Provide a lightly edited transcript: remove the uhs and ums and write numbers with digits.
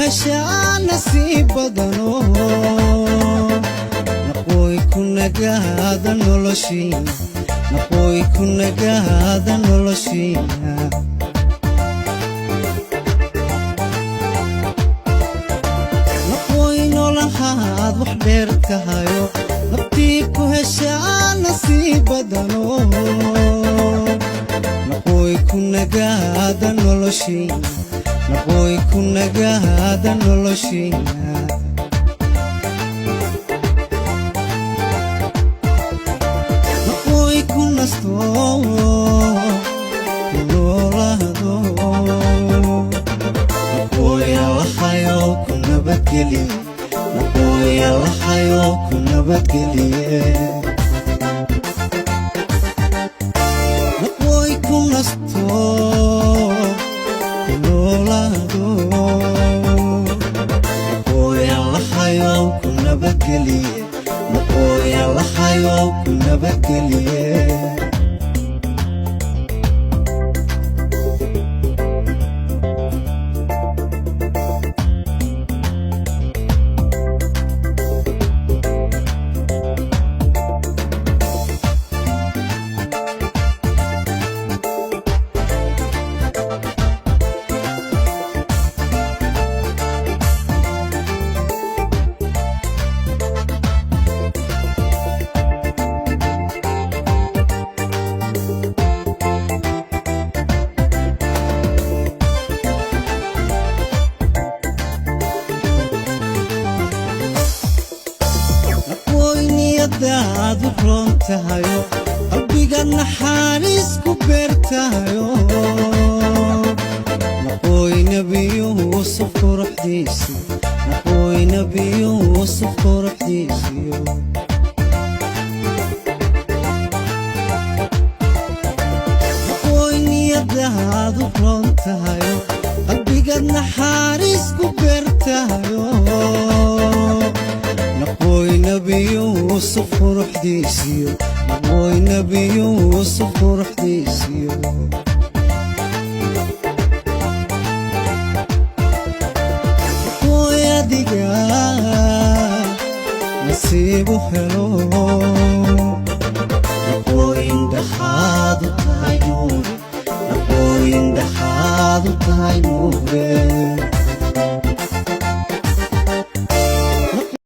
heshaa nasiib badano naqooy ku nagaada noloshiina naqooy ku nagaada noloshiina naqooy nolahaad wax dheer tahayo nabtii ku heshaa nasiib badano naqooy ku nagaada noloshiina naqooy ku nagaada noloshiina naqooy ku nasto noolaado naqooy allahayow ku nabadgeliye naqooy allahayow ku nabadgeliye naqooy ku nasto naqooy allahayow ku nabadgeliye naqooy allahayow ku nabadgeliye daadu roon tahayo qalbiga naxariis ku beertahayo naqooy nebi yuusuf quruxdiisi naqooy nebi yuusuf quruxdiisiyo naqooy niyadaadu roon tahayo qalbiga naxariis ku beertahayo naqooy nebi yuusuf quruxdiisiyo naqooy nebi yuusuf quruxdiisiyo naqooy adiga nasiibu helo